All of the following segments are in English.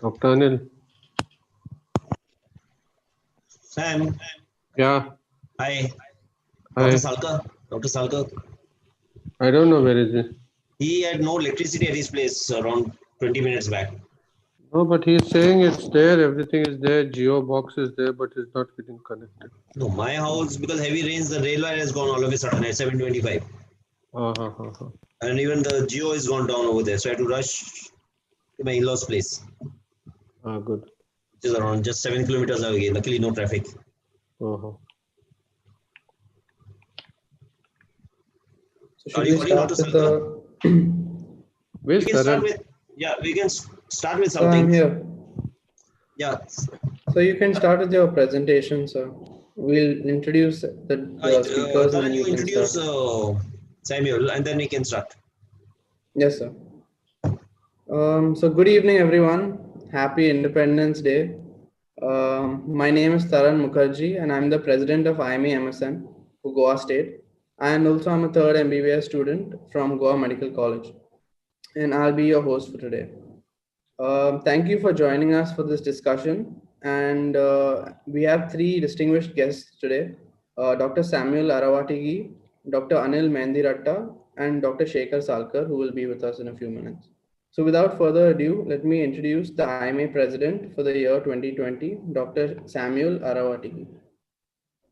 Dr. Anil. Sam, Yeah, hi, Dr. I Salka. Dr. Salka, I don't know where is it. he had no electricity at his place around 20 minutes back. No, but he's saying it's there. Everything is there. Geo box is there, but it's not getting connected. No, my house, because heavy rains, the rail wire has gone all of a sudden at 7:25. Uh-huh. And even the Geo is gone down over there. So I had to rush to my in-laws' place, Good. which is around just 7 kilometers away. Luckily, no traffic. Uh-huh. So Are should you we calling start Dr. with Salka? We Where's can start Taran? with, yeah, we can start with So I'm something. here. Yeah. So you can start with your presentation, sir. We'll introduce the speakers and Taran, then you we can start. introduce Samuel, and then we can start. Yes, sir. So good evening, everyone. Happy Independence Day. My name is Taran Mukherjee, and I'm the president of IMA MSN for Goa State. And also, I'm a third MBBS student from Goa Medical College. And I'll be your host for today. Thank you for joining us for this discussion. And we have three distinguished guests today, Dr. Samuel Arawatigi, Dr. Anil Mendiratta, and Dr. Shekhar Salkar, who will be with us in a few minutes. So without further ado, let me introduce the IMA president for the year 2020, Dr. Samuel Arawatigi.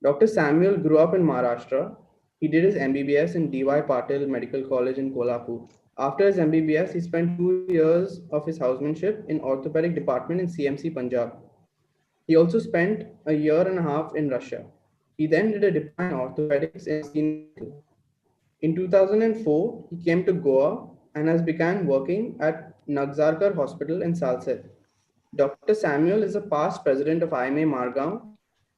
Dr. Samuel grew up in Maharashtra. He did his MBBS in DY Patil Medical College in Kolhapur. After his MBBS, he spent 2 years of his housemanship in orthopedic department in CMC Punjab. He also spent a year and a half in Russia. He then did a diploma in orthopedics in Senior Hospital. In 2004, he came to Goa and has begun working at Nagzarkar Hospital in Salsette. Dr. Samuel is a past president of IMA Margao,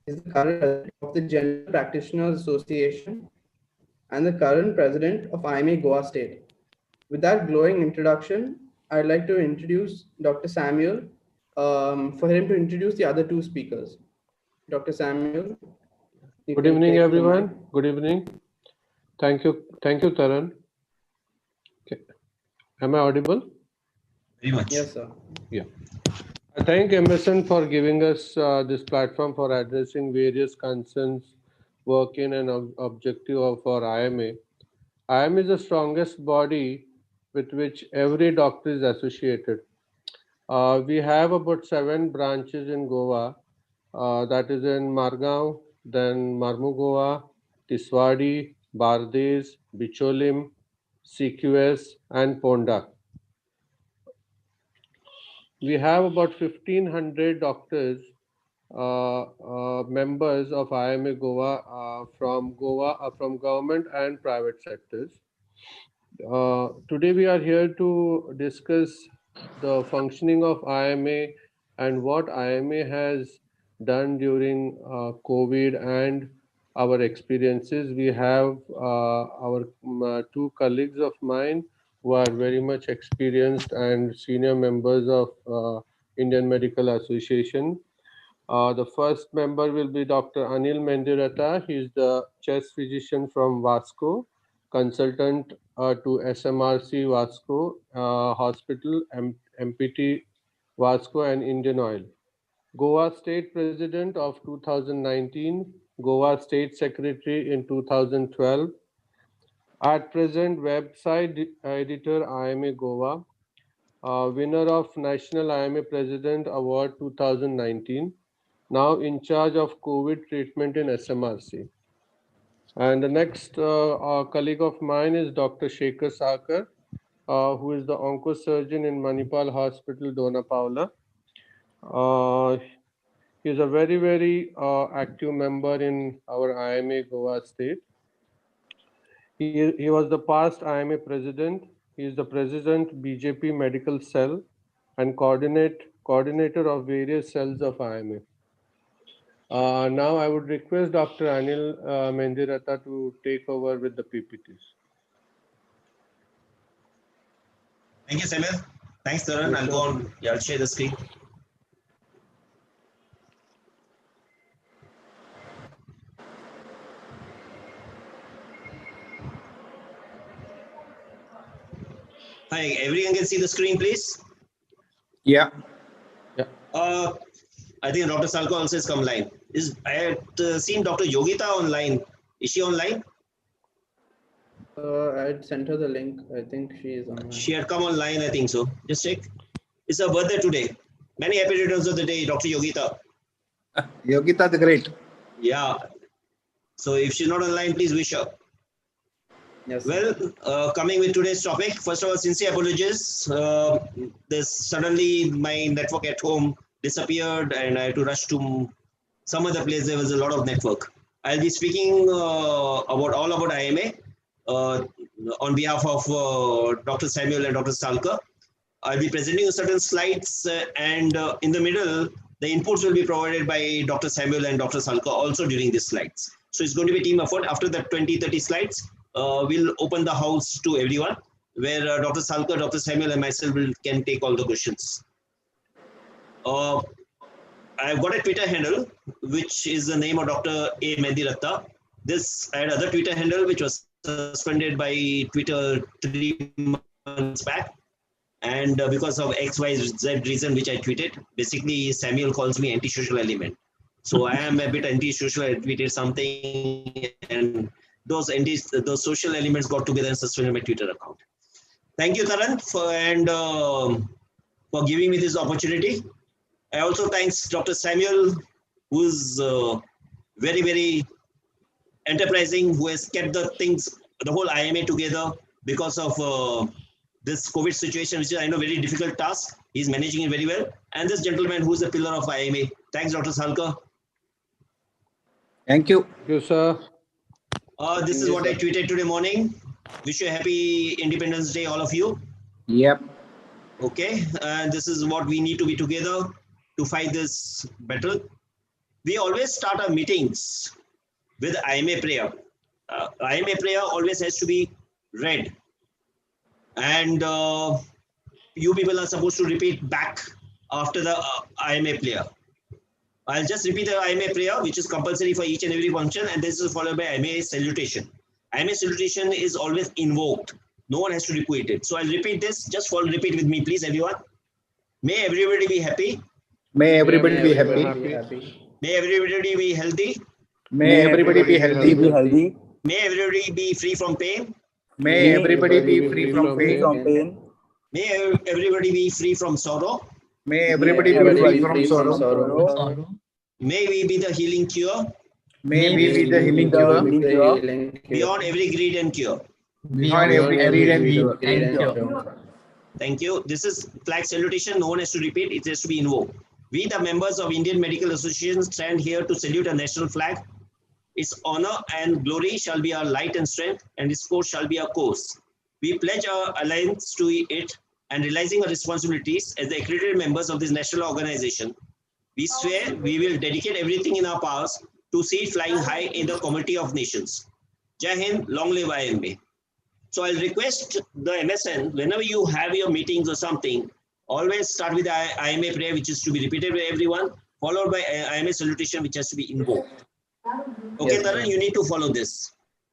is the current president of the General Practitioners Association, and the current president of IMA Goa State. With that glowing introduction, I'd like to introduce Dr. Samuel for him to introduce the other two speakers. Dr. Samuel, you Good can evening, take the mic. everyone. Good evening. Thank you, Taran. Okay. Am I audible? Very much. Yes, sir. Yeah. I thank MSN for giving us this platform for addressing various concerns, work in and objective of our IMA. IMA is the strongest body with which every doctor is associated. We have about 7 branches in Goa, that is in Margao, then Marmugoa, Tiswadi, Bardes, Bicholim, CQS, and Ponda. We have about 1,500 doctors, members of IMA Goa from government and private sectors. Today we are here to discuss the functioning of IMA and what IMA has done during COVID and our experiences. We have our two colleagues of mine who are very much experienced and senior members of Indian Medical Association. The first member will be Dr. Anil Mendiratta. He is the chest physician from Vasco, consultant to SMRC Vasco Hospital, MPT Vasco, and Indian Oil. Goa State President of 2019, Goa State Secretary in 2012. At present, website editor IMA Goa, winner of National IMA President Award 2019, now in charge of COVID treatment in SMRC. And the next colleague of mine is Dr. Shekhar Sakar, who is the oncosurgeon in Manipal Hospital, Dona Paula. He is a very active member in our IMA Goa State. He was the past IMA president. He is the president BJP Medical Cell and coordinator of various cells of IMA. Now I would request Dr. Anil Mendiratta to take over with the PPTs. Thank you, Samuel. Thanks, Taran. I'll go on. Yeah, I'll share the screen. Hi, everyone can see the screen, please? Yeah. Uh, I think Dr. Salka also has come online. I had seen Dr. Yogita online. Is she online? I'd sent her the link. I think she is online. She had come online, I think so. Just check. It's her birthday today. Many happy returns of the day, Dr. Yogita. Yogita the Great. Yeah. So if she's not online, please wish her. Yes. Well, coming with today's topic, first of all, sincere apologies. Suddenly my network at home disappeared and I had to rush to some other place. There was a lot of network. I'll be speaking all about IMA on behalf of Dr. Samuel and Dr. Salka. I'll be presenting certain slides and in the middle, the inputs will be provided by Dr. Samuel and Dr. Salka also during these slides. So it's going to be a team effort. After that 20-30 slides, we'll open the house to everyone where Dr. Salka, Dr. Samuel and myself can take all the questions. I've got a Twitter handle, which is the name of Dr. A. Mendiratta. I had other Twitter handle, which was suspended by Twitter 3 months back. And because of XYZ reason, which I tweeted, basically Samuel calls me anti-social element. So I am a bit anti-social. I tweeted something and those social elements got together and suspended my Twitter account. Thank you, Taran, for giving me this opportunity. I also thanks Dr. Samuel, who is very, very enterprising, who has kept the whole IMA together because of this COVID situation, which is, I know, very difficult task. He's managing it very well. And this gentleman who is the pillar of IMA. Thanks, Dr. Salka. Thank you. Thank you, sir. This is what I tweeted today morning. Wish you a happy Independence Day, all of you. Yep. Okay, and this is what we need to be together to fight this battle. We always start our meetings with IMA prayer. IMA prayer always has to be read. And you people are supposed to repeat back after the IMA prayer. I'll just repeat the IMA prayer, which is compulsory for each and every function, and this is followed by IMA salutation. IMA salutation is always invoked. No one has to repeat it. So I'll repeat this. Just repeat with me, please, everyone. May everybody be happy. May everybody be happy. May everybody be healthy. May everybody be healthy. May everybody be free from pain. May everybody be free from pain. May everybody be free from sorrow. May everybody be free from sorrow. May we be the healing cure. May we be the healing cure. Beyond every greed and cure. Behind every greed and cure. Thank you. This is flag salutation. No one has to repeat. It has to be invoked. We, the members of Indian Medical Association, stand here to salute a national flag. Its honor and glory shall be our light and strength, and its course shall be our course. We pledge our allegiance to it and realizing our responsibilities as the accredited members of this national organization. We swear we will dedicate everything in our powers to see it flying high in the community of nations. Jai Hind, long live IMA. So I'll request the MSN, whenever you have your meetings or something, always start with the IMA prayer, which is to be repeated by everyone, followed by IMA salutation, which has to be invoked. Okay, yes, Taran, you need to follow this.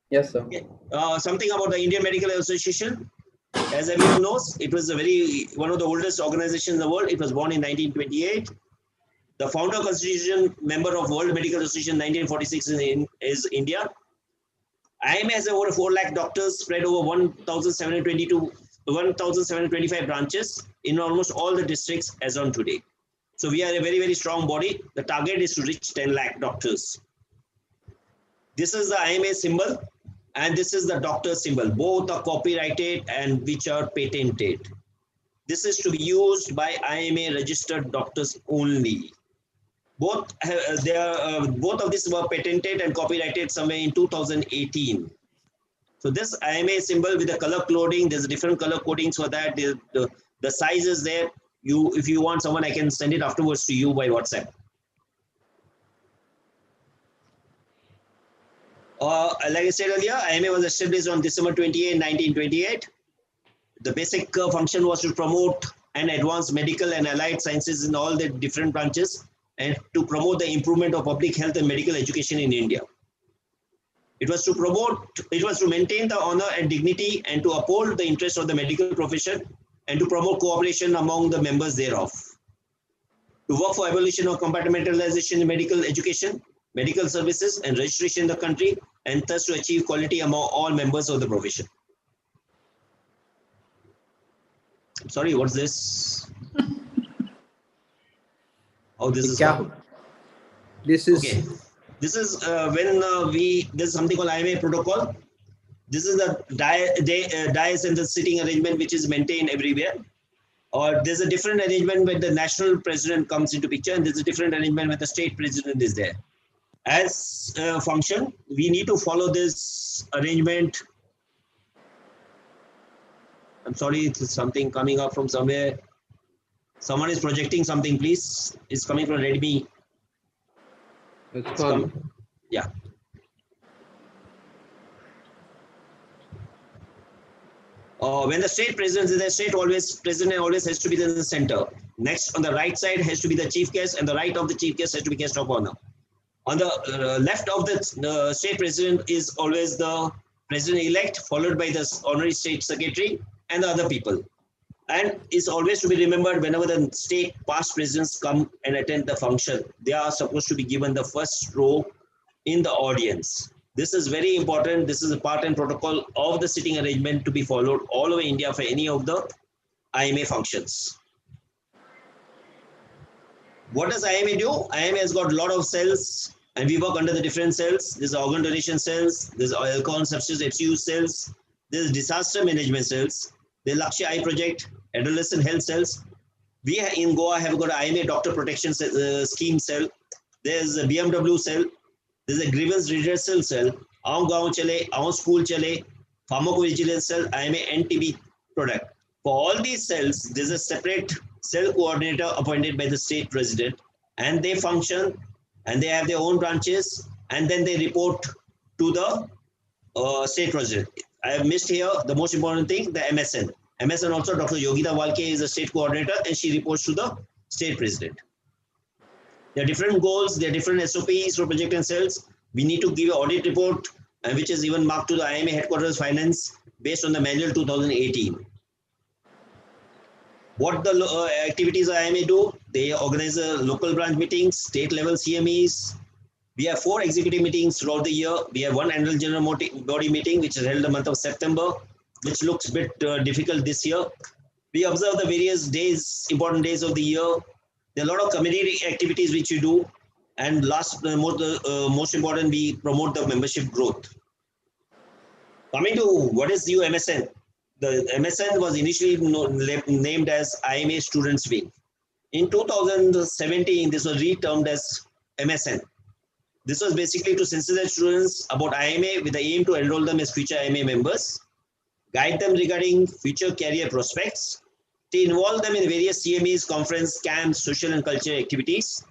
Yes, sir. Okay. Something about the Indian Medical Association. As everyone knows, it was one of the oldest organizations in the world. It was born in 1928. The founder constitution member of World Medical Association 1946 is India. IMA has over 4 lakh doctors spread over 1,725 branches in almost all the districts as on today. So we are a very, very strong body. The target is to reach 10 lakh doctors. This is the IMA symbol and this is the doctor symbol. Both are copyrighted and which are patented. This is to be used by IMA registered doctors only. Both of these were patented and copyrighted somewhere in 2018. So this IMA symbol with the color coding, there's different color codings for that. The size is there. If you want someone, I can send it afterwards to you by WhatsApp. Like I said earlier, IMA was established on December 28, 1928. The basic function was to promote and advance medical and allied sciences in all the different branches and to promote the improvement of public health and medical education in India. It was to maintain the honor and dignity and to uphold the interests of the medical profession and to promote cooperation among the members thereof. to work for evolution or compartmentalization in medical education, medical services, and registration in the country, and thus to achieve quality among all members of the profession. Sorry, what's this? Oh, this is This is okay. This is when this is something called IMA protocol. This is the dais and the sitting arrangement which is maintained everywhere. Or there's a different arrangement when the national president comes into picture, and there's a different arrangement when the state president is there. As a function, we need to follow this arrangement. I'm sorry, it's something coming up from somewhere. Someone is projecting something, please. It's coming from Redmi. It's fun. Yeah. When the state president is there, president always has to be in the center. Next, on the right side has to be the chief guest, and the right of the chief guest has to be guest of honor. On the left of the state president is always the president-elect, followed by the honorary state secretary and the other people. And it's always to be remembered, whenever the state past presidents come and attend the function, they are supposed to be given the first row in the audience. This is very important. This is a part and protocol of the sitting arrangement to be followed all over India for any of the IMA functions. What does IMA do? IMA has got a lot of cells, and we work under the different cells. There's organ donation cells, there's alcohol substance abuse cells, there's disaster management cells, there's Lakshya Eye Project, adolescent health cells. We in Goa have got IMA doctor protection scheme cell. There's a BMW cell. There's a grievance redressal cell. Our gaon chale, our school chale, pharmacovigilance cell, IMA NTB product. For all these cells, there's a separate cell coordinator appointed by the state president, and they function and they have their own branches, and then they report to the state president. I have missed here the most important thing, the MSN. MSN also, Dr. Yogita Walke is a state coordinator, and she reports to the state president. There are different goals, there are different SOPs for project and cells. We need to give an audit report, which is even marked to the IMA headquarters finance based on the manual 2018. What the activities IMA do? They organize local branch meetings, state level CMEs. We have 4 executive meetings throughout the year. We have 1 annual general body meeting, which is held in the month of September, which looks a bit difficult this year. We observe the various days, important days of the year. There are a lot of community activities which we do. And last, most important, we promote the membership growth. Coming to what is UMSN? The MSN was initially named as IMA Students Wing. In 2017, this was retermed as MSN. This was basically to sensitize students about IMA with the aim to enroll them as future IMA members, guide them regarding future career prospects, to involve them in various CMEs, conference, camps, social and cultural activities.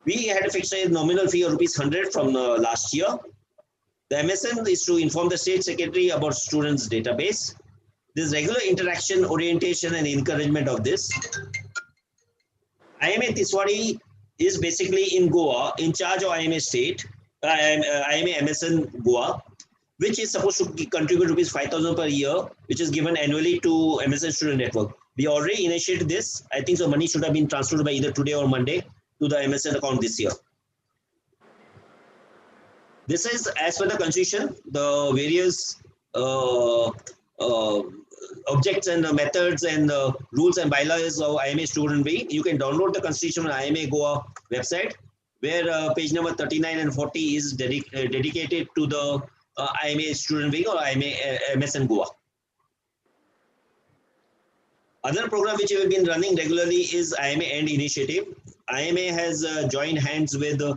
We had a fixed nominal fee of ₹100 from last year. The MSN is to inform the state secretary about students' database. There's regular interaction, orientation, and encouragement of this. IMA Tiswari is basically in Goa, in charge of IMA State, IMA MSN Goa, which is supposed to contribute ₹5,000 per year, which is given annually to MSN Student Network. We already initiated this. I think so money should have been transferred by either today or Monday to the MSN account this year. This is, as per the constitution, the various objects and methods and rules and bylaws of IMA Student Wing. You can download the constitution on IMA Goa website, where page number 39 and 40 is dedicated to the IMA Student Wing or IMA MSN Goa. Other program which we have been running regularly is IMA End Initiative. IMA has joined hands with the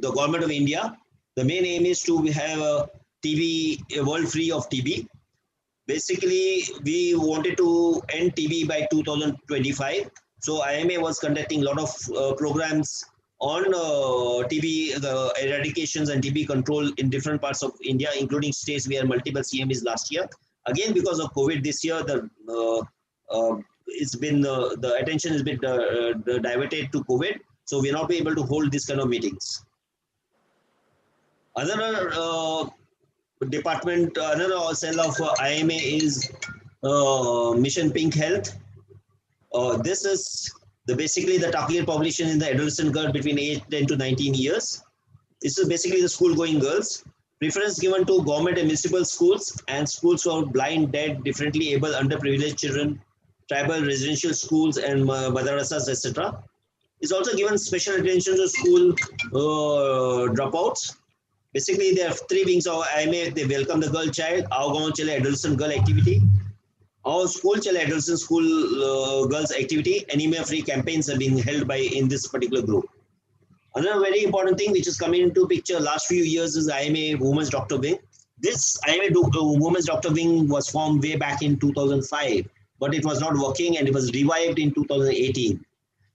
government of India. The main aim is to have a world free of TB. Basically, we wanted to end TB by 2025. So IMA was conducting a lot of programs on TB, the eradications and TB control in different parts of India, including states where multiple CMEs last year. Again, because of COVID this year, it's been the attention has been diverted to COVID. So we're not able to hold this kind of meetings. Another department, another cell of IMA is Mission Pink Health. This is basically the target population in the adolescent girl between age 10 to 19 years. This is basically the school-going girls. Preference given to government and municipal schools and schools for blind, deaf, differently able, underprivileged children, tribal residential schools and madrasas, etc. Is also given special attention to school dropouts. Basically, there are three wings of IMA. They welcome the girl child, our gaon chale adolescent girl activity, our school chale adolescent school girls activity. Anemia-free campaigns are being held by in this particular group. Another very important thing which is coming into picture last few years is IMA Women's Doctor Wing. This IMA Women's Doctor Wing was formed way back in 2005, but it was not working and it was revived in 2018.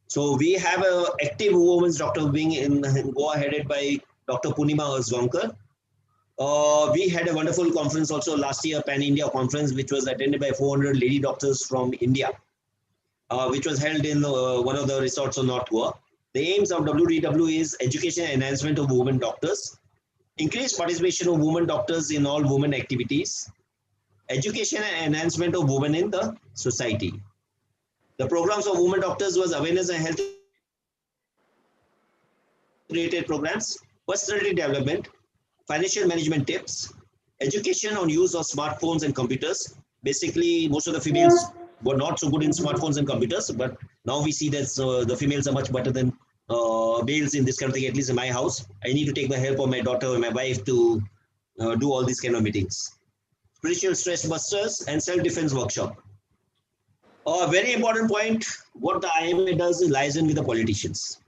So we have an active Women's Doctor Wing in Goa headed by Dr. Punima Asgaonkar. We had a wonderful conference also last year, Pan-India conference, which was attended by 400 lady doctors from India, which was held in one of the resorts of North Goa. The aims of WDW is education and enhancement of women doctors, increased participation of women doctors in all women activities, education and enhancement of women in the society. The programs of women doctors was awareness and health related programs, personality development, financial management tips, education on use of smartphones and computers. Basically, most of the females were not so good in smartphones and computers, but now we see that the females are much better than males in this kind of thing, at least in my house. I need to take the help of my daughter or my wife to do all these kind of meetings. Spiritual stress busters and self-defense workshop. A very important point, what the IMA does is liaison with the politicians.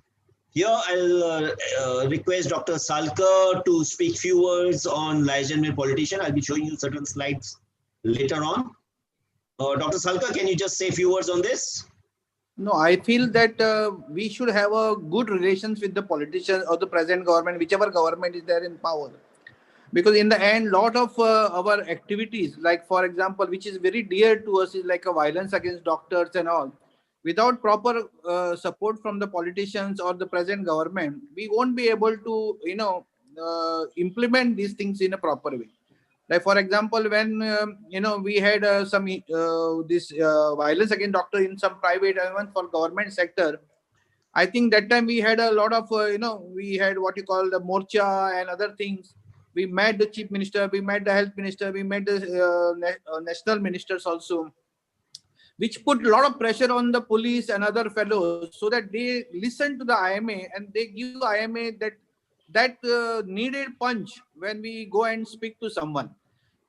Here, I'll request Dr. Salkar to speak few words on liaison with politician. I'll be showing you certain slides later on. Dr. Salkar, can you just say a few words on this? No, I feel that we should have a good relations with the politicians or the present government, whichever government is there in power. Because in the end, lot of our activities, like for example, which is very dear to us, is like a violence against doctors and all. Without proper support from the politicians or the present government, we won't be able to, implement these things in a proper way. Like for example, when we had some this violence against doctor in some private, even for government sector, I think that time we had a lot of we had what you call the morcha and other things. We met the chief minister, we met the health minister, we met the national ministers also, which put a lot of pressure on the police and other fellows so that they listen to the IMA and they give IMA that needed punch when we go and speak to someone.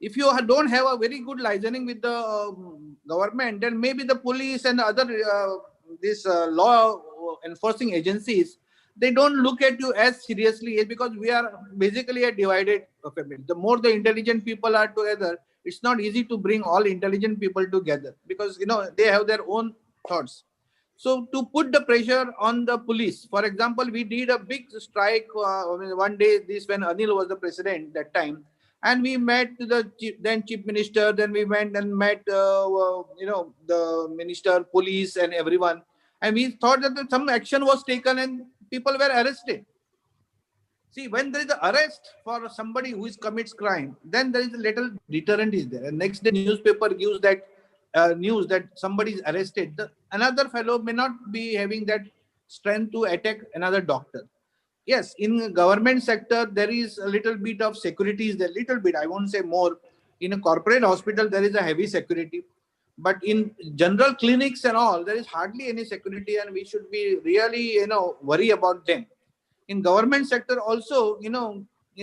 If you don't have a very good liaising with the government, then maybe the police and other law enforcing agencies, they don't look at you as seriously, because we are basically a divided family. The more the intelligent people are together, it's not easy to bring all intelligent people together because they have their own thoughts. So to put the pressure on the police, for example, we did a big strike one day, this when Anil was the president that time, and we met the then chief minister, then we went and met the minister, police and everyone, and we thought that some action was taken and people were arrested. See, when there is an arrest for somebody who commits crime, then there is a little deterrent is there. And next day newspaper gives that news that somebody is arrested. Another fellow may not be having that strength to attack another doctor. Yes, in government sector, there is a little bit of security is there, little bit, I won't say more. In a corporate hospital, there is a heavy security. But in general clinics and all, there is hardly any security and we should be really, worry about them. In government sector also,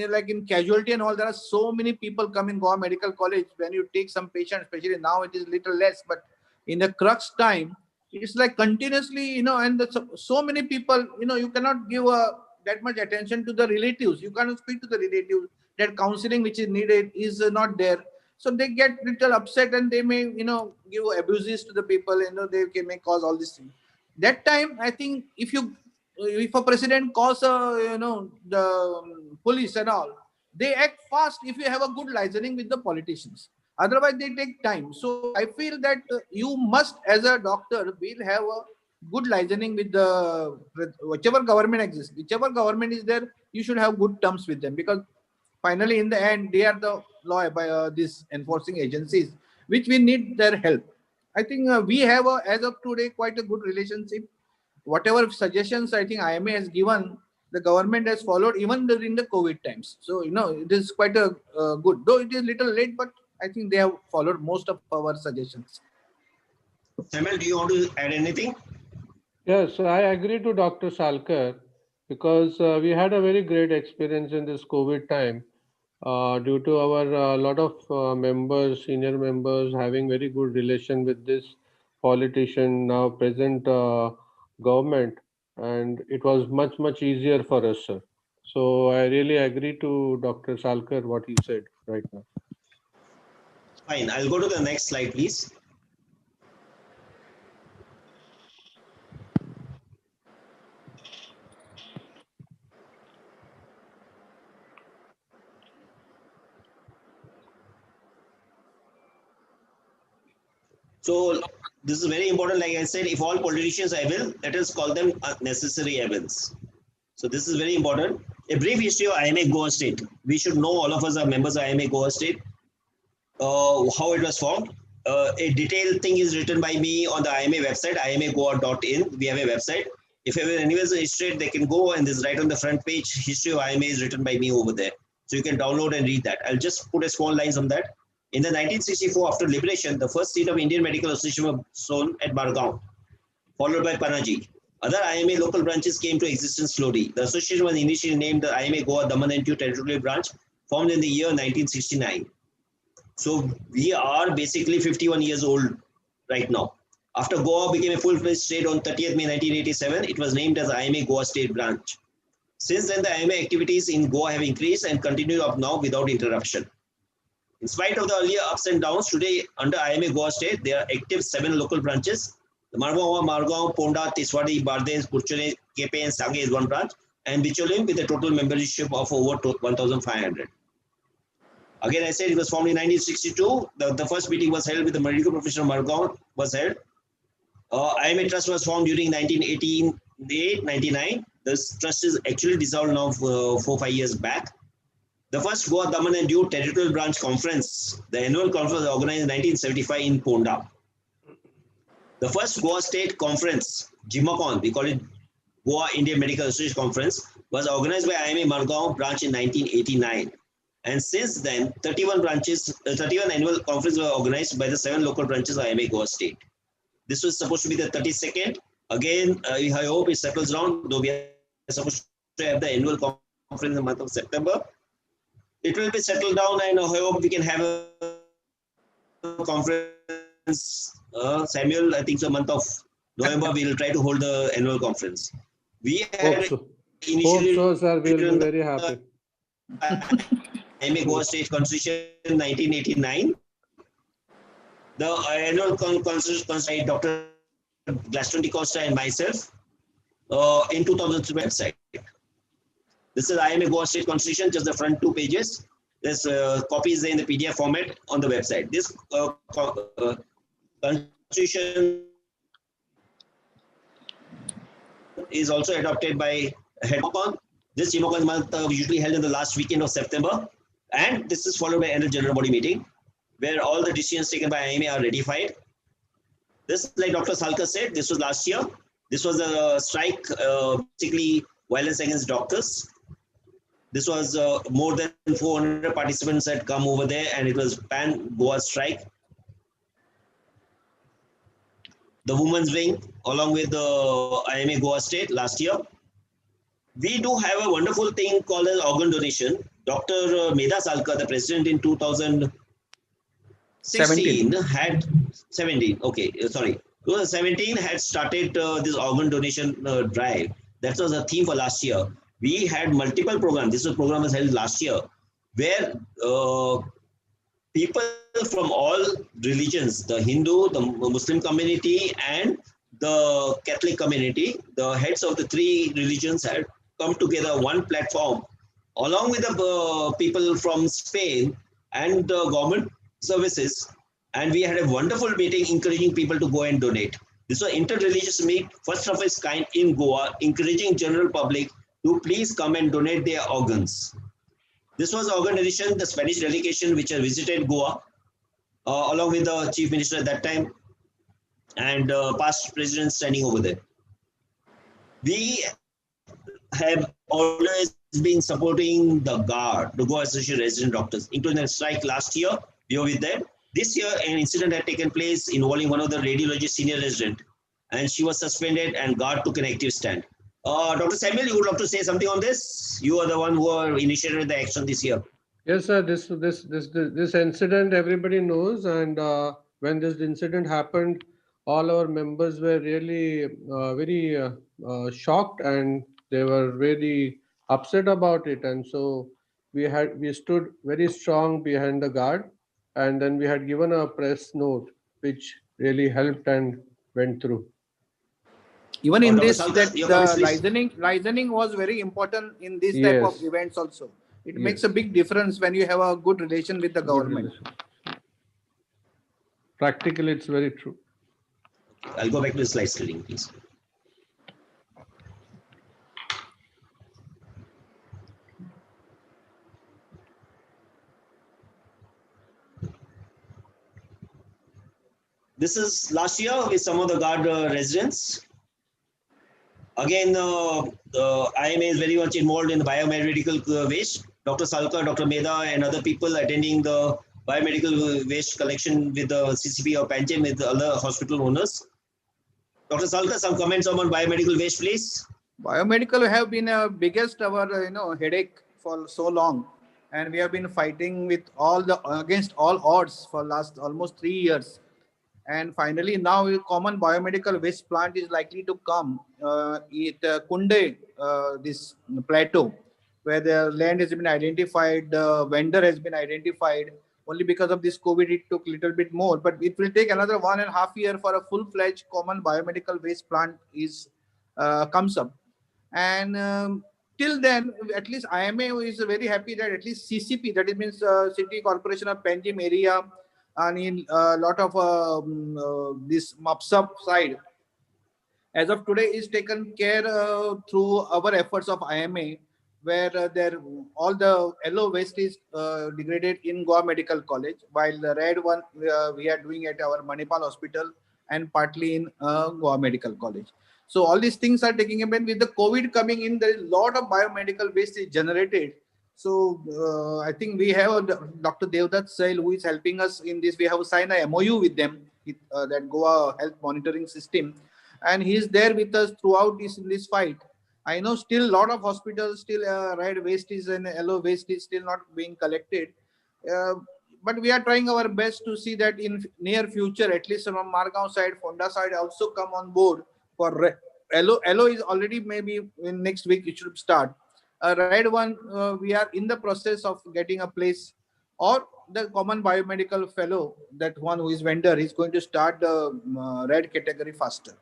like in casualty and all, there are so many people come in Goa Medical College. When you take some patient, especially now it is little less, but in the crux time, it's like continuously, and so many people, you cannot give that much attention to the relatives. You cannot speak to the relatives. That counseling which is needed is not there. So they get little upset and they may, give abuses to the people, they may cause all these things. That time, I think if a president calls, the police and all, they act fast if you have a good liaising with the politicians. Otherwise, they take time. So I feel that you must, as a doctor, will have a good liaising with the whichever government exists. Whichever government is there, you should have good terms with them, because finally, in the end, they are the law by these enforcing agencies, which we need their help. I think we have, as of today, quite a good relationship. whatever suggestions I think IMA has given, the government has followed even during the COVID times. So, it is quite a good, though it is little late, but I think they have followed most of our suggestions. Samuel, do you want to add anything? Yes, I agree to Dr. Salkar because we had a very great experience in this COVID time due to our lot of members, senior members having very good relation with this politician now present government, and it was much easier for us, sir. So I really agree to Dr. Salkar what he said right now. Fine. I'll go to the next slide, please. So this is very important. Like I said, if all politicians are evil, let us call them necessary evils. So this is very important. A brief history of IMA Goa State. We should know, all of us are members of IMA Goa State, how it was formed. A detailed thing is written by me on the IMA website, imagoa.in. We have a website. If anyone is interested, they can go, and this right on the front page, history of IMA is written by me over there. So you can download and read that. I'll just put a small lines on that. In the 1964, after liberation, the first seat of Indian Medical Association was shown at Margaon, followed by Panaji. Other IMA local branches came to existence slowly. The association was initially named the IMA Goa Daman and Diu Territorial Branch, formed in the year 1969. So we are basically 51 years old right now. After Goa became a full-fledged state on 30th May 1987, it was named as IMA Goa State Branch. Since then, the IMA activities in Goa have increased and continue up now without interruption. In spite of the earlier ups and downs, today under IMA Goa State, there are active 7 local branches. The Margaon, Ponda, Tiswadi, Bardens, Kurchane, Kepe and Sange is one branch, and Bicholim with a total membership of over 1,500. Again, I said it was formed in 1962. The first meeting was held with the medical professional Margaon was held. IMA Trust was formed during 1988-99. This trust is actually dissolved now 4-5 years back. The first Goa Daman and Diu Territorial Branch Conference, the annual conference was organized in 1975 in Ponda. The first Goa State Conference, GIMACON, we call it Goa Indian Medical Association Conference, was organized by IMA Margaon branch in 1989. And since then, 31 annual conferences were organized by the 7 local branches of IMA Goa State. This was supposed to be the 32nd. Again, I hope it settles down, though we are supposed to have the annual conference in the month of September. It will be settled down, and I hope we can have a conference. Samuel, I think the month of November, we will try to hold the annual conference. We had initially hope so, sir. We will be very happy. IMA Goa State Constitution 1989. The annual constitution by Dr. Glaston D. Costa and myself in 2003 website. This is IMA Goa State Constitution, just the front 2 pages. There's copies in the PDF format on the website. This constitution is also adopted by GIMACON. This GIMACON month usually held in the last weekend of September. And this is followed by annual general body meeting, where all the decisions taken by IMA are ratified. This, like Dr. Salkar said, this was last year. This was a strike, basically violence against doctors. This was more than 400 participants had come over there, and it was Pan Goa strike. The women's wing, along with the IMA Goa State last year. We do have a wonderful thing called as organ donation. Dr. Medha Salkar, the president in 2016 had 17. Okay, sorry. 2017 had started this organ donation drive. That was a theme for last year. We had multiple programs. This program was held last year, where people from all religions, the Hindu, the Muslim community, and the Catholic community, the heads of the 3 religions had come together one platform, along with the people from Spain and the government services. And we had a wonderful meeting encouraging people to go and donate. This was inter-religious meet, first of its kind in Goa, encouraging general public to please come and donate their organs. This was organ donation, the Spanish delegation which had visited Goa, along with the chief minister at that time, and past presidents standing over there. We have always been supporting the GARD, the Goa Association Resident Doctors, including a strike last year. We were with them. This year, an incident had taken place involving one of the radiology senior resident, and she was suspended, and GARD took an active stand. Dr. Samuel, you would love to say something on this? You are the one who initiated the action this year. Yes, sir. This incident everybody knows, and when this incident happened, all our members were really very shocked, and they were really upset about it. And so we stood very strong behind the guard, and then we had given a press note, which really helped and went through. Even in Dr. this, Salka, that your the comments, please. liasoning was very important in this type of Yes. events also. It Yes. makes a big difference when you have a good relation with the Good government. relation. Practically, it's very true. I'll go back to the slide screen, please. This is last year with some of the GARD residents. Again, the IMA is very much involved in the biomedical waste. Dr. Salka, Dr. Meda, and other people attending the biomedical waste collection with the CCP or Panjim with the other hospital owners. Dr. Salka, some comments on biomedical waste, please. Biomedical have been a biggest our headache for so long, and we have been fighting with against all odds for last almost 3 years. And finally, now a common biomedical waste plant is likely to come at Kunde, this plateau, where the land has been identified, the vendor has been identified. Only because of this COVID, it took a little bit more, but it will take another 1.5 years for a full-fledged common biomedical waste plant comes up. And till then, at least IMA is very happy that at least CCP, that means City Corporation of Panjim area, and in a lot of this MUPSUP side, as of today, is taken care through our efforts of IMA, where all the yellow waste is degraded in Goa Medical College, while the red one we are doing at our Manipal Hospital and partly in Goa Medical College. So all these things are taking a bit. With the COVID coming in, there is a lot of biomedical waste is generated. So I think we have Dr. Devdutt Sail who is helping us in this. We have signed a MOU with them, that Goa Health Monitoring System, and he is there with us throughout this fight. I know still a lot of hospitals still red waste is and yellow waste is still not being collected. But we are trying our best to see that in near future, at least from Margao side, Fonda side also come on board for yellow is already maybe in next week it should start. Red one, we are in the process of getting a place, or the common biomedical fellow, that one who is vendor, is going to start the red category faster.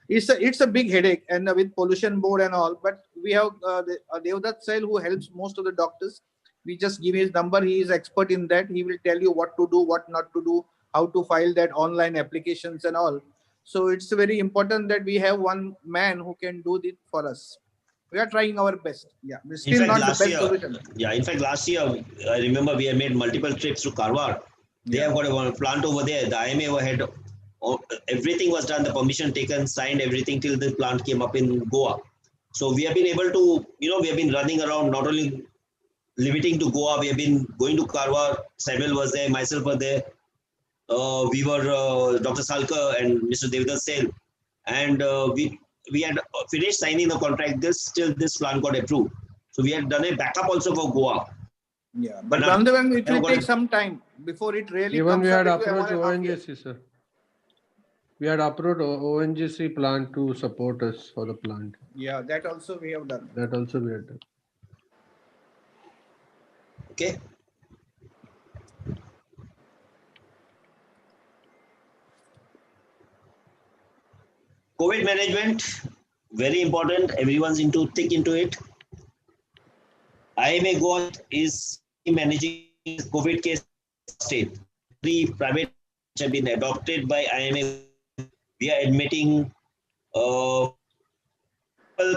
It's a big headache, and with pollution board and all, but we have Devdutt Sail who helps most of the doctors. We just give his number. He is expert in that. He will tell you what to do, what not to do, how to file that online applications and all. So it's very important that we have one man who can do it for us. We are trying our best. Yeah, we're still not the best solution. Yeah, in fact, last year, I remember we had made multiple trips to Karwar. They have got a plant over there. The IMA had everything was done, the permission taken, signed everything till the plant came up in Goa. So we have been able to, we have been running around, not only limiting to Goa, we have been going to Karwar. Samuel was there, myself was there. We were Dr. Salka and Mr. Devdutt Sail, and we had finished signing the contract. Till this plant got approved. So we had done a backup also for Goa. Yeah, but Ramdevan, it will take some time before it really even comes. We had approached ONGC, sir. We had approached ONGC plant to support us for the plant. Yeah, that also we have done. That also we had done. Okay. COVID management, very important. Everyone's thick into it. IMA Goa is managing COVID case state. The private have been adopted by IMA. We are admitting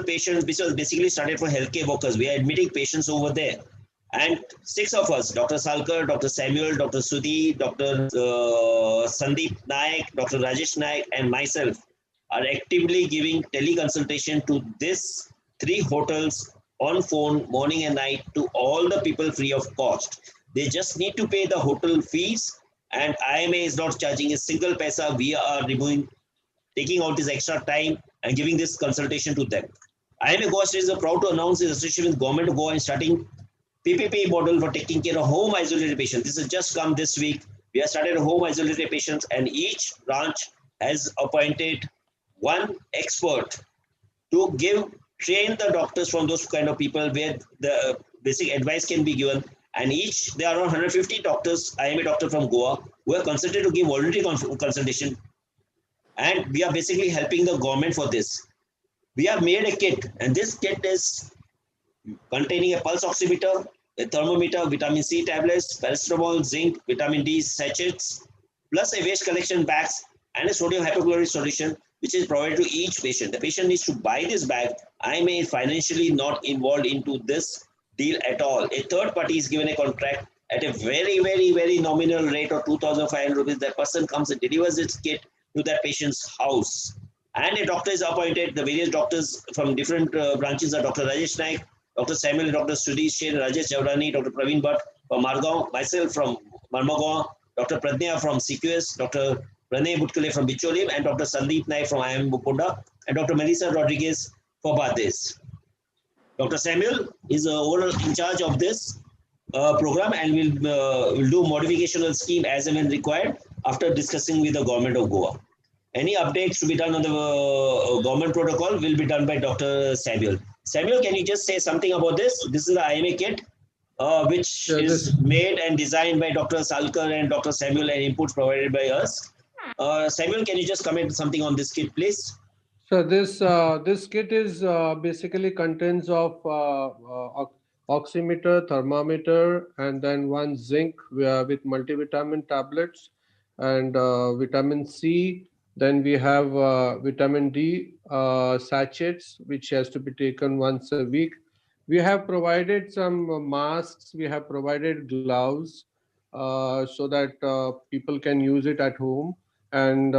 patients, which was basically started for healthcare workers. We are admitting patients over there. And 6 of us, Dr. Salkar, Dr. Samuel, Dr. Sudhi, Dr. Sandeep Naik, Dr. Rajesh Naik, and myself, are actively giving teleconsultation to this 3 hotels on phone morning and night to all the people free of cost. They just need to pay the hotel fees, and IMA is not charging a single paisa. We are taking out this extra time and giving this consultation to them. IMA Goa State is proud to announce its association with Government of Goa and starting PPP model for taking care of home isolated patients. This has just come this week. We have started home isolated patients, and each branch has appointed one expert to train the doctors from those kind of people where the basic advice can be given. And there are around 150 doctors, IMA doctor from Goa, who are consulted to give voluntary consultation. And we are basically helping the government for this. We have made a kit, and this kit is containing a pulse oximeter, a thermometer, vitamin C tablets, paracetamol, zinc, vitamin D sachets, plus a waste collection bags and a sodium hypochlorite solution, which is provided to each patient. The patient needs to buy this bag. IMA is financially not involved into this deal at all. A third party is given a contract at a very, very, very nominal rate of 2,500 rupees. That person comes and delivers its kit to that patient's house. And a doctor is appointed. The various doctors from different branches are Dr. Rajesh Naik, Dr. Samuel, Dr. Sudhi Shen, Rajesh Javdani, Dr. Praveen Bhatt from Margaon, myself from Marmagaon, Dr. Pradnya from CQS, Dr. Pranay Butkale from Bicholim, and Dr. Sandeep Naik from IIM Bukunda, and Dr. Melissa Rodriguez for Bades. Dr. Samuel is overall in charge of this program and will do modification of the scheme as and when required after discussing with the government of Goa. Any updates to be done on the government protocol will be done by Dr. Samuel. Samuel, can you just say something about this? This is the IMA kit, which is made and designed by Dr. Salkar and Dr. Samuel, and inputs provided by us. Samuel, can you just comment something on this kit, please? So this kit is basically contains of oximeter, thermometer, and then one zinc with multivitamin tablets and vitamin C. Then we have vitamin D sachets, which has to be taken once a week. We have provided some masks. We have provided gloves so that people can use it at home, and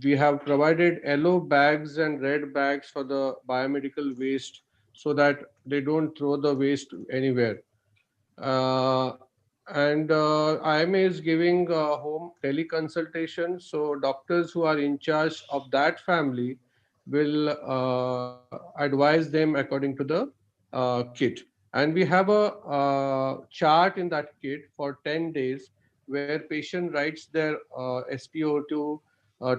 we have provided yellow bags and red bags for the biomedical waste so that they don't throw the waste anywhere. uh, and IMA is giving home teleconsultation, so doctors who are in charge of that family will advise them according to the kit. And we have a chart in that kit for 10 days where patient writes their SpO2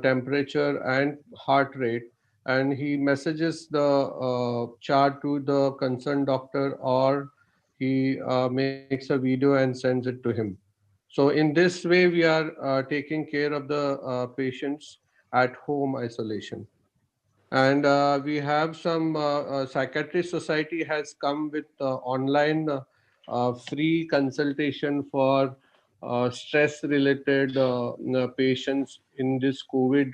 temperature and heart rate, and he messages the chart to the concerned doctor, or he makes a video and sends it to him. So in this way, we are taking care of the patients at home isolation. And we have some psychiatrist society has come with online free consultation for stress related patients in this COVID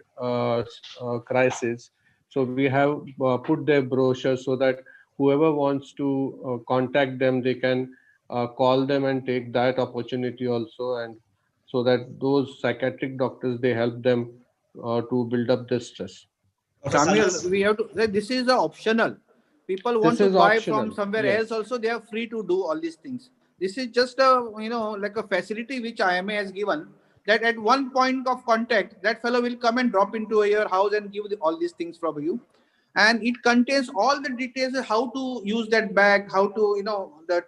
crisis. So we have put their brochure so that whoever wants to contact them, they can call them and take that opportunity also, and so that those psychiatric doctors, they help them to build up their stress. Dr. Samuel, Salkar, we have to say this is optional. People want This to is buy from optional. somewhere else Yes. also. They are free to do all these things. This is just a like a facility which IMA has given, that at one point of contact, that fellow will come and drop into your house and give all these things from you. And it contains all the details of how to use that bag, how to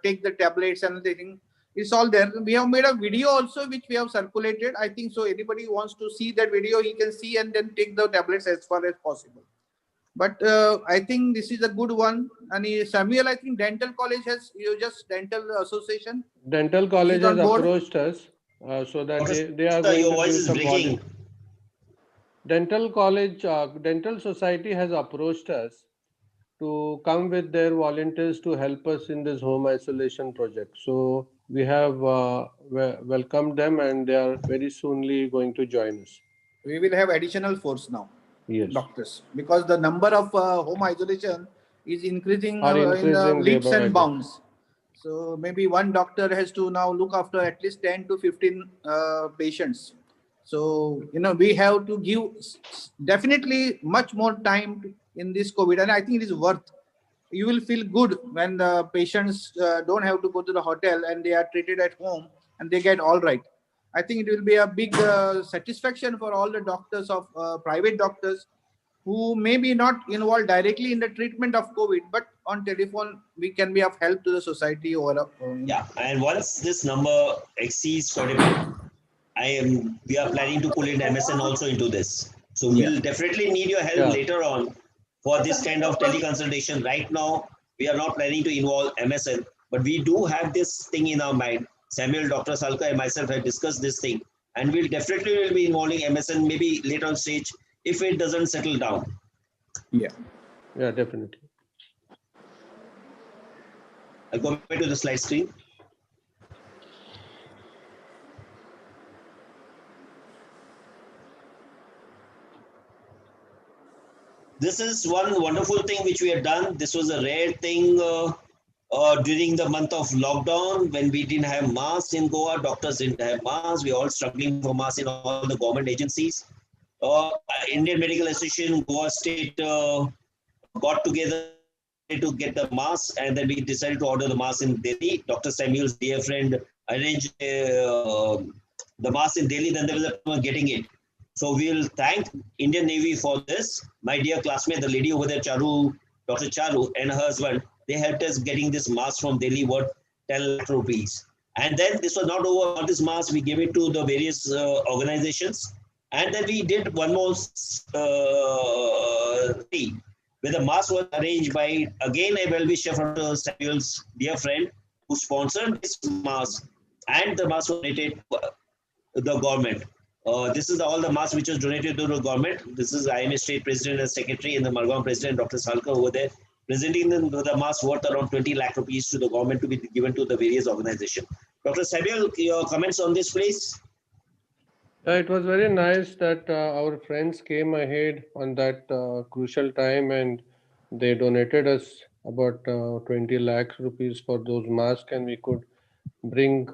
take the tablets and everything. It's all there. We have made a video also which we have circulated. I think so. Anybody who wants to see that video, he can see and then take the tablets as far as possible. But I think this is a good one. And Samuel, I think dental college has dental association, Dental which college is has on board. approached us so that Dr. they are Sir, going your to voice give is some breaking. volunteer. Dental college, dental society has approached us to come with their volunteers to help us in this home isolation project. So we have welcomed them, and they are very soonly going to join us. We will have additional force now, Yes, doctors, because the number of home isolation is increasing are in increasing day leaps by and day. bounds. So maybe one doctor has to now look after at least 10 to 15 patients. So, we have to give definitely much more time in this COVID, and I think it is worth. You will feel good when the patients don't have to go to the hotel and they are treated at home and they get all right. I think it will be a big satisfaction for all the doctors of private doctors who may be not involved directly in the treatment of COVID, but on telephone we can be of help to the society or. Yeah, and once this number exceeds 40, we are planning to pull in MSN also into this. So we'll definitely need your help later on for this kind of teleconsultation. Right now, we are not planning to involve MSN, but we do have this thing in our mind. Samuel, Dr. Salka, and myself have discussed this thing, and we'll definitely will be involving MSN maybe later on stage if it doesn't settle down. Yeah, definitely. I'll go back to the slide screen. This is one wonderful thing which we have done. This was a rare thing during the month of lockdown when we didn't have masks in Goa. Doctors didn't have masks. We were all struggling for masks in all the government agencies. Indian Medical Association, Goa State got together to get the masks, and then we decided to order the masks in Delhi. Dr. Samuel's dear friend arranged the masks in Delhi. Then there was a problem getting it. So we'll thank Indian Navy for this. My dear classmate, the lady over there, Charu, Dr. Charu, and her husband, they helped us getting this mask from Delhi worth 10 lakh rupees. And then this was not over. All this mask, we gave it to the various organizations. And then we did one more thing, where the mask was arranged by, again, a well-wisher from Samuel's dear friend, who sponsored this mask. And the mask was donated to the government. This is all the masks which was donated to the government. This is IMA State President and Secretary and the Margam President, Dr. Salka, over there, presenting the mask worth around 20 lakh rupees to the government to be given to the various organizations. Dr. Samuel, your comments on this, please? It was very nice that our friends came ahead on that crucial time, and they donated us about 20 lakhs rupees for those masks, and we could bring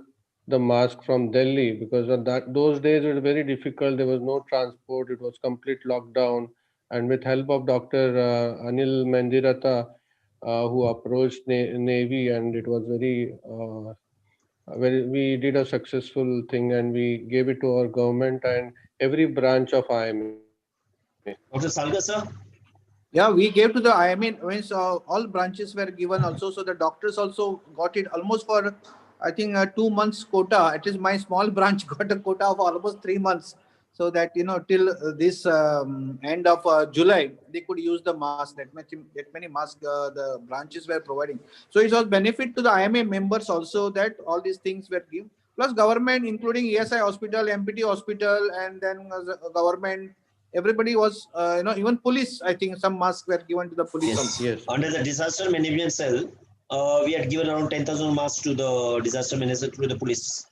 the mask from Delhi, because of that those days it was very difficult. There was no transport. It was complete lockdown, and with help of Dr. Anil Mandirata, who approached Navy, and it was we did a successful thing, and we gave it to our government and every branch of IMA. Dr. Salka, sir? Yeah, we gave to the IMA, means all branches were given also. So the doctors also got it almost for, I think, 2 months quota. At least my small branch got a quota of almost 3 months. So that, till this end of July, they could use the mask. That many masks the branches were providing. So it was benefit to the IMA members also that all these things were given. Plus government, including ESI hospital, MPT hospital, and then government, everybody was, even police, I think some masks were given to the police also. Yes. Under the disaster management cell, we had given around 10,000 masks to the disaster management through the police.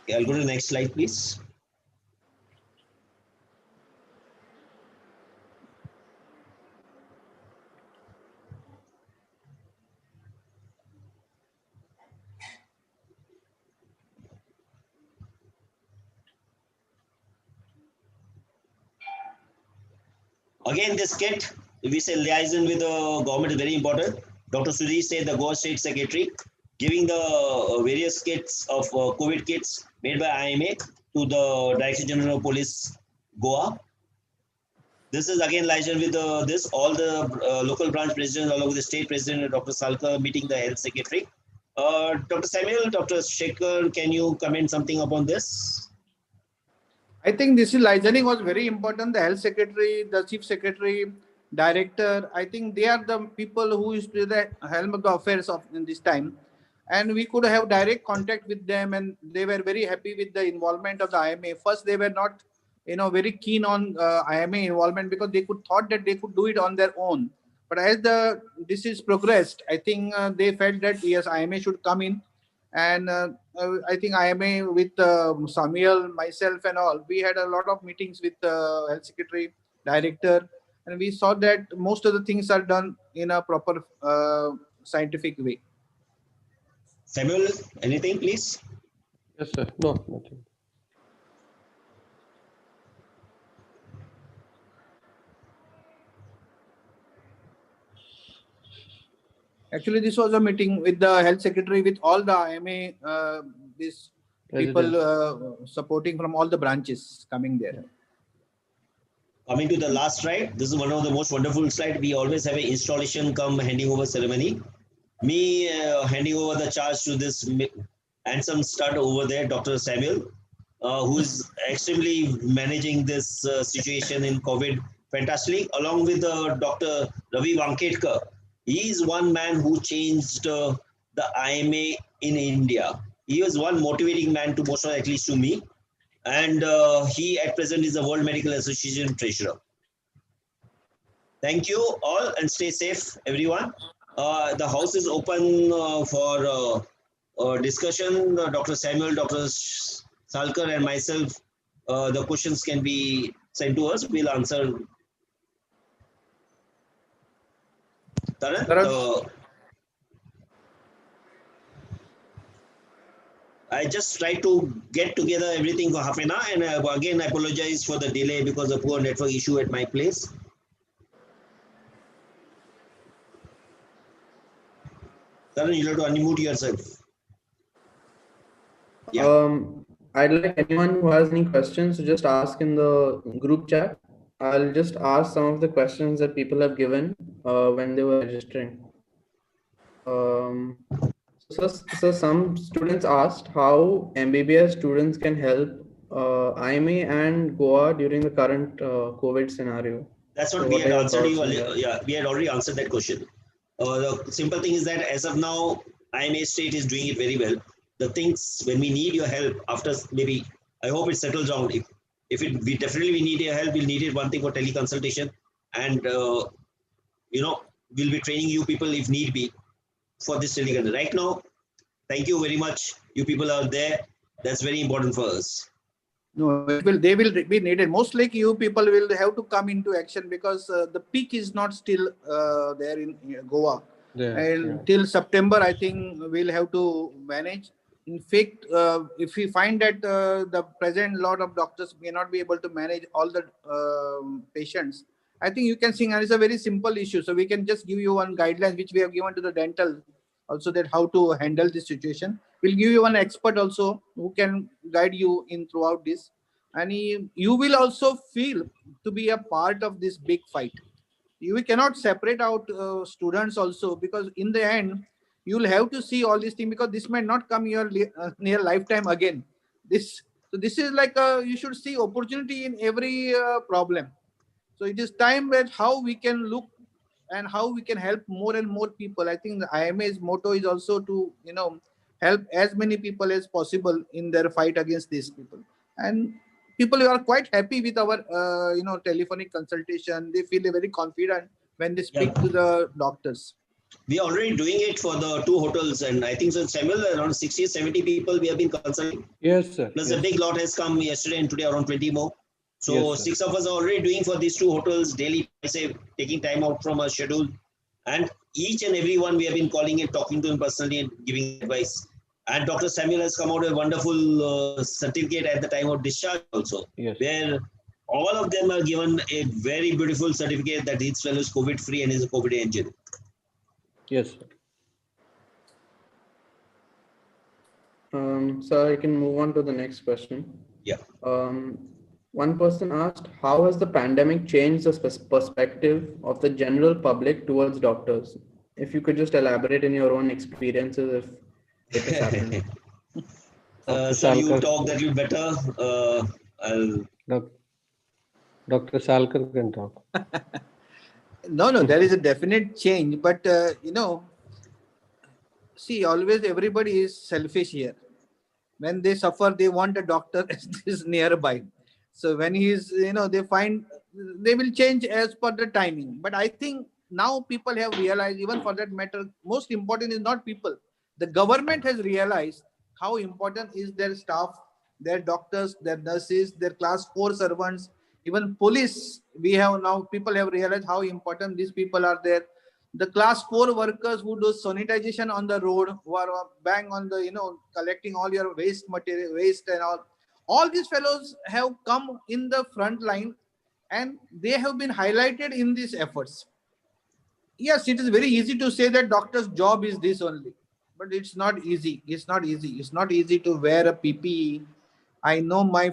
Okay, I'll go to the next slide, please. Again, this kit, we say liaison with the government is very important. Dr. Sudhi said, the Goa State Secretary, giving the various kits of COVID kits made by IMA to the Director General of Police, Goa. This is again liaison with all the local branch presidents, all over the state president, Dr. Salka, meeting the health secretary. Dr. Samuel, Dr. Shekhar, can you comment something upon this? I think this liaising was very important. The health secretary, the chief secretary, director, I think they are the people who used to be the helm of the affairs of in this time. And we could have direct contact with them, and they were very happy with the involvement of the IMA. First, they were not, very keen on IMA involvement because they thought that they could do it on their own. But as this is progressed, I think they felt that yes, IMA should come in. And I think IMA with Samuel, myself and all, we had a lot of meetings with health secretary, director, and we saw that most of the things are done in a proper scientific way. Samuel, anything, please? Yes, sir. No, nothing. Actually, this was a meeting with the health secretary, with all the IMA, these people supporting from all the branches coming there. Coming to the last slide, this is one of the most wonderful slides. We always have an installation come handing over ceremony. Me handing over the charge to this handsome stud over there, Dr. Samuel, who is extremely managing this situation in COVID fantastically, along with Dr. Ravi Vanketkar. He is one man who changed the IMA in India. He was one motivating man to most of, at least to me. And he at present is the World Medical Association treasurer. Thank you all and stay safe, everyone. The house is open for discussion. Dr. Samuel, Dr. Salkar and myself, the questions can be sent to us. We'll answer. Taran, I just try to get together everything for half an hour, and again I apologize for the delay because of poor network issue at my place. Taran, you have to unmute yourself. Yeah. I'd like anyone who has any questions to just ask in the group chat. I'll just ask some of the questions that people have given when they were registering. So some students asked how MBBS students can help IMA and Goa during the current COVID scenario. That's what So we had answered you. that? Yeah, we had already answered that question. The simple thing is that as of now, IMA State is doing it very well. The things when we need your help after maybe, I hope it settles down. If we definitely need your help, we'll need it. One thing for teleconsultation, and we'll be training you people if need be for this teleconsult. Right now, thank you very much. You people are there. That's very important for us. No, they will be needed. Most like you people will have to come into action because the peak is not still there in Goa. And till September, I think we'll have to manage. In fact, if we find that the present lot of doctors may not be able to manage all the patients, I think you can sing, and it's a very simple issue. So we can just give you one guideline which we have given to the dental also, that how to handle this situation. We'll give you one expert also who can guide you in throughout this, and you will also feel to be a part of this big fight. You cannot separate out students also, because in the end you'll have to see all these things, because this might not come your near lifetime again. This is like you should see opportunity in every problem. So it is time that how we can look and how we can help more and more people. I think the IMA's motto is also to help as many people as possible in their fight against these people. And people are quite happy with our telephonic consultation. They feel very confident when they speak to the doctors. We are already doing it for the 2 hotels, and I think so Samuel, around 60-70 people we have been consulting. Yes, sir. Plus a big lot has come yesterday and today, around 20 more. So 6 of us are already doing for these 2 hotels daily, say, taking time out from our schedule. And each and every one we have been calling and talking to him personally and giving advice. And Dr. Samuel has come out with a wonderful certificate at the time of discharge also, where all of them are given a very beautiful certificate that each fellow is COVID-free and is a COVID engine. Yes, sir. So I can move on to the next question. Yeah. One person asked, how has the pandemic changed the perspective of the general public towards doctors? If you could just elaborate in your own experiences if it has happened. So you talk that you better. Dr. Salkar can talk. No, there is a definite change, but see, always everybody is selfish here. When they suffer, they want a doctor is nearby. So when he is, they find they will change as per the timing. But I think now people have realized, even for that matter, most important is not people. The government has realized how important is their staff, their doctors, their nurses, their class 4 servants, even police. We have now, people have realized how important these people are there. The class 4 workers who do sanitization on the road, who are bang on the, collecting all your waste material, waste and all these fellows have come in the front line and they have been highlighted in these efforts. Yes, it is very easy to say that doctor's job is this only, but it's not easy. It's not easy. It's not easy to wear a PPE. I know my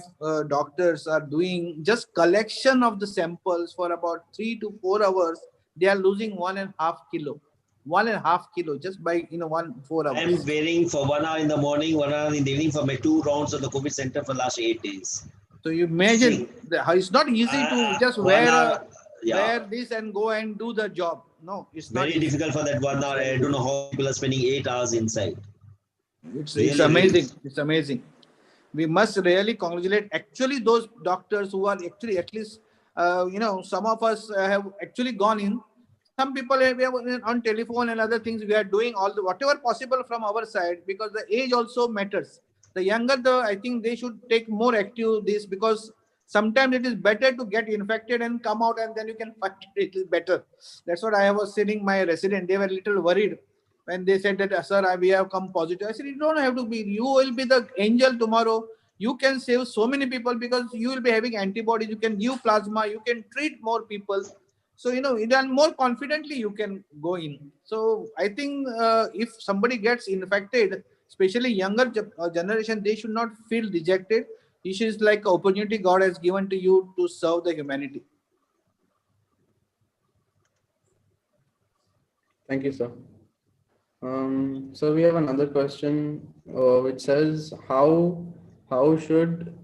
doctors are doing just collection of the samples for about 3 to 4 hours. They are losing 1.5 kilo, 1.5 kilo just by 4 hours. I'm wearing for 1 hour in the morning, 1 hour in the evening for my 2 rounds of the COVID center for the last 8 days. So you imagine how it's not easy to just wear this and go and do the job. No, it's not very difficult for that 1 hour. I don't know how people are spending 8 hours inside. It's amazing. It's amazing. We must really congratulate actually those doctors who are actually at least, some of us have actually gone in. Some people we have on telephone and other things. We are doing all the whatever possible from our side because the age also matters. The younger, I think they should take more active this because sometimes it is better to get infected and come out and then you can fight it is better. That's what I was saying. My resident, they were a little worried when they said that, sir, we have come positive. I said, you don't have to be. You will be the angel tomorrow. You can save so many people because you will be having antibodies. You can give plasma. You can treat more people. So, more confidently you can go in. So I think if somebody gets infected, especially younger generation, they should not feel dejected. This is like an opportunity God has given to you to serve the humanity. Thank you, sir. So we have another question which says, how should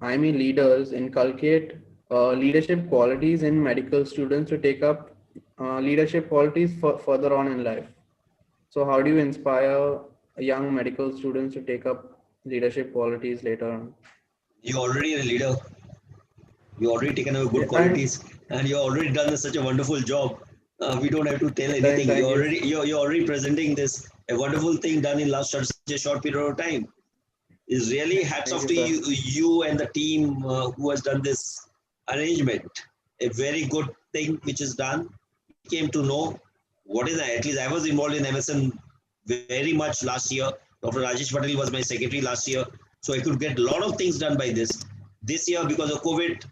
IME leaders inculcate leadership qualities in medical students to take up leadership qualities further on in life? So how do you inspire young medical students to take up leadership qualities later on? You're already a leader. You already taken over good qualities, and you've already done such a wonderful job. We don't have to tell anything. You're already presenting this a wonderful thing done in such a short period of time. It's really hats off to you and the team who has done this arrangement. A very good thing which is done. We came to know what is that. At least I was involved in MSN very much last year. Dr. Rajesh Patel was my secretary last year. So I could get a lot of things done by this. This year, because of COVID,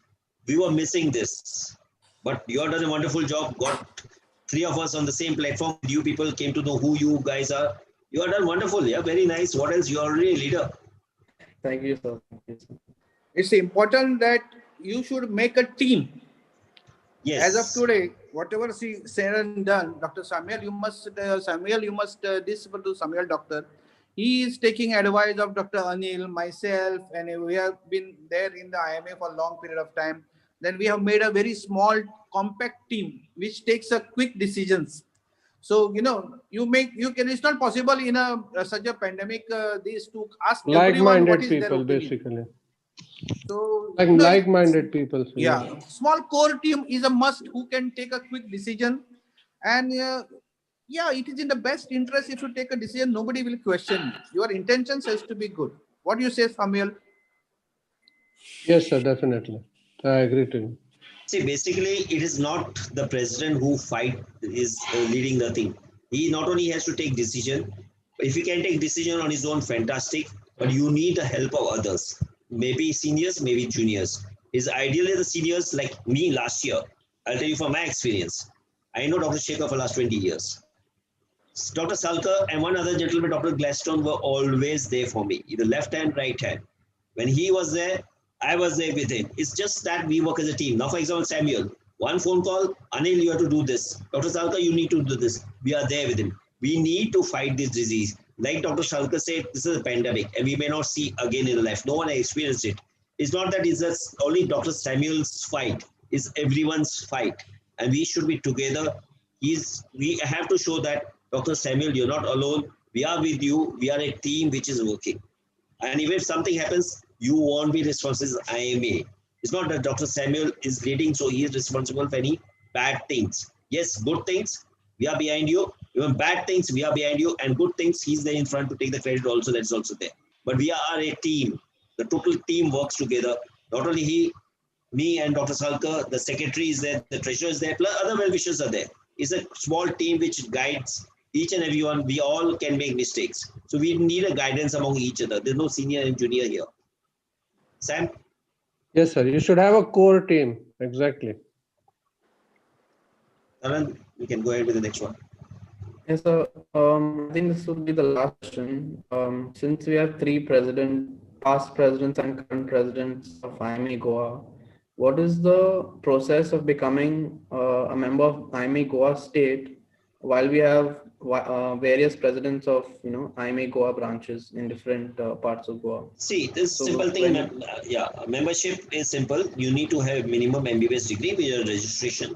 we were missing this. But you have done a wonderful job. Got 3 of us on the same platform. You people came to know who you guys are. You have done wonderful. Yeah, very nice. What else? You're already a leader. Thank you, sir. It's important that you should make a team. Yes. As of today, whatever said and done, Dr. Samuel, you must this to Samuel doctor. He is taking advice of Dr. Anil, myself, and we have been there in the IMA for a long period of time. Then we have made a very small, compact team which takes a quick decisions. So it's not possible in such a pandemic. These to ask like-minded people, basically. So like-minded people. Yeah, small core team is a must who can take a quick decision, and it is in the best interest if you take a decision. Nobody will question you. Your intentions has to be good. What do you say, Samuel? Yes, sir, definitely. I agree to you. See, basically, it is not the president who is leading the thing. He not only has to take decision, but if he can take decision on his own, fantastic. But you need the help of others. Maybe seniors, maybe juniors. Is ideally the seniors like me last year. I'll tell you from my experience. I know Dr. Shekhar for the last 20 years. Dr. Salkar and one other gentleman, Dr. Gladstone, were always there for me, either left hand, right hand. When he was there, I was there with him. It's just that we work as a team. Now, for example, Samuel, one phone call, Anil, you have to do this. Dr. Salkar, you need to do this. We are there with him. We need to fight this disease. Like Dr. Salkar said, this is a pandemic and we may not see again in life. No one has experienced it. It's not that it's just only Dr. Samuel's fight. It's everyone's fight. And we should be together. We have to show that, Dr. Samuel, you're not alone. We are with you. We are a team which is working. And if something happens, you won't be responsible as IMA. It's not that Dr. Samuel is leading, so he is responsible for any bad things. Yes, good things, we are behind you. Even bad things, we are behind you. And good things, he's there in front to take the credit also, that's also there. But we are a team. The total team works together. Not only he, me and Dr. Salkar, the secretary is there, the treasurer is there, plus other well-wishers are there. It's a small team which guides each and everyone. We all can make mistakes. So we need a guidance among each other. There's no senior and junior here. Sam? Yes, sir. You should have a core team. Exactly. Taran, we can go ahead with the next one. Yes, sir. I think this will be the last question. Since we have three past presidents and current presidents of IMA Goa, what is the process of becoming a member of IMA Goa state while we have various presidents of IMA Goa branches in different parts of Goa? See, this So simple thing, when, membership is simple. You need to have minimum MBBS degree with your registration.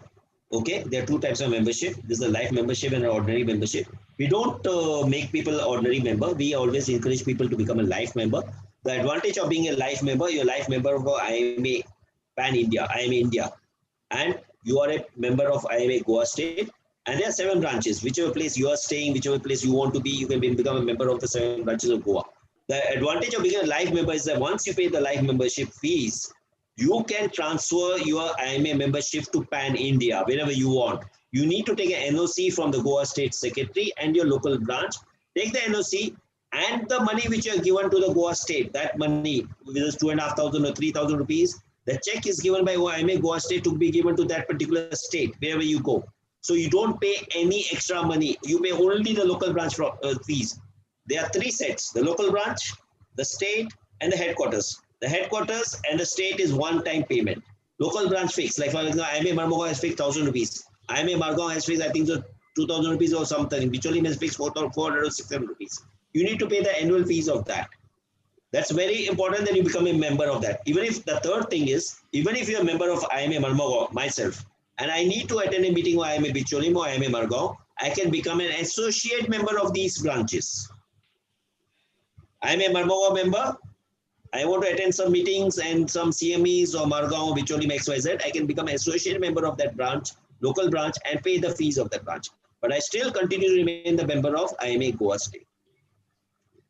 Okay, there are two types of membership. This is a life membership and an ordinary membership. We don't make people ordinary member. We always encourage people to become a life member. The advantage of being a life member, you're a life member of IMA Pan India, IMA India, and you are a member of IMA Goa State. And there are 7 branches. Whichever place you are staying, whichever place you want to be, you can become a member of the 7 branches of Goa. The advantage of being a life member is that once you pay the life membership fees, you can transfer your IMA membership to Pan India wherever you want. You need to take an NOC from the Goa State Secretary and your local branch. Take the NOC and the money which you are given to the Goa State, that money, whether it's 2,500 or 3,000 rupees, the check is given by IMA Goa State to be given to that particular state wherever you go. So you don't pay any extra money. You pay only the local branch fees. There are 3 sets: the local branch, the state, and the headquarters. The headquarters and the state is one-time payment. Local branch fixed, like for example, IMA Marmugao has fixed 1,000 rupees. IMA Margao has fixed, I think, so 2,000 rupees or something. Bicholi has fixed 400 or 600 rupees. You need to pay the annual fees of that. That's very important that you become a member of that. Even if the third thing is, even if you're a member of IMA Marmugao, myself, and I need to attend a meeting with IMA Bicholim or IMA Margao, I can become an associate member of these branches. I'm a Marmugao member. I want to attend some meetings and some CMEs or Margao, Bicholim, XYZ. I can become an associate member of that branch, local branch, and pay the fees of that branch. But I still continue to remain the member of IMA Goa State.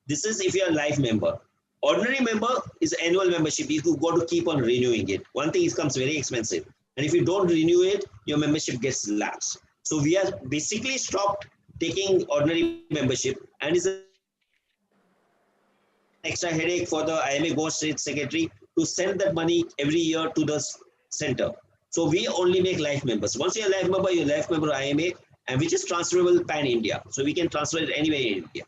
This is if you're a life member. Ordinary member is annual membership. You got to keep on renewing it. One thing, it becomes very expensive. And if you don't renew it, your membership gets lapsed. So we are basically stopped taking ordinary membership, and it's an extra headache for the IMA Goa State Secretary to send that money every year to the center. So we only make life members. Once you're a life member, you're a life member of IMA, and which is transferable pan India. So we can transfer it anywhere in India.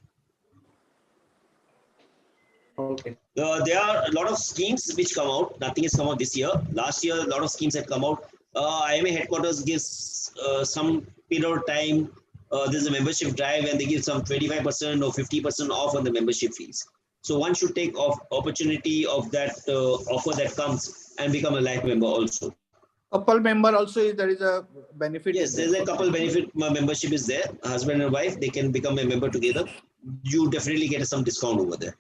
okay. There are a lot of schemes which come out. Nothing has come out this year. Last year, a lot of schemes had come out. IMA headquarters gives some period of time. There's a membership drive, and they give some 25% or 50% off on the membership fees. So one should take opportunity of that offer that comes and become a life member also. Couple member also, there is a benefit. Yes, there's a couple benefit. Membership is there. Husband and wife, they can become a member together. You definitely get some discount over there.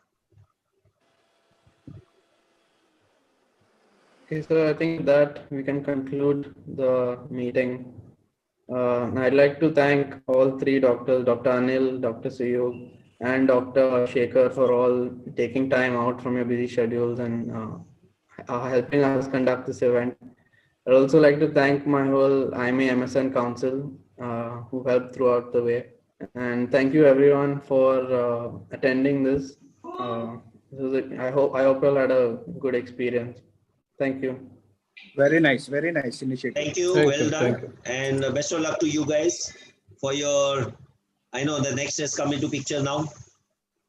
Okay, so I think that we can conclude the meeting. I'd like to thank all 3 doctors, Dr. Anil, Dr. Suyog, and Dr. Shekhar, for all taking time out from your busy schedules and helping us conduct this event. I'd also like to thank my whole IMA MSN Council who helped throughout the way. And thank you everyone for attending this. I hope you all had a good experience. Thank you. Very nice initiative. Thank you. Well done. And best of luck to you guys for your. I know the next has come into picture now.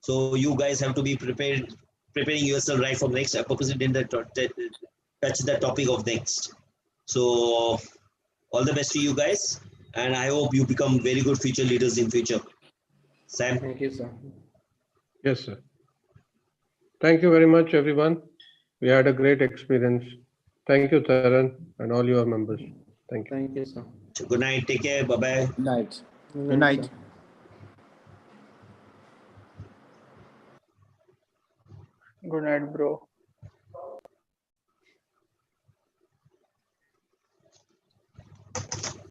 So you guys have to be preparing yourself right from next. I purposely didn't touch the topic of next. So all the best to you guys. And I hope you become very good future leaders in future. Sam? Thank you, sir. Yes, sir. Thank you very much, everyone. We had a great experience. Thank you, Taran, and all your members. Thank you. Thank you, sir. Good night. Take care. Bye-bye. Good night. Good night. Sir. Good night, bro.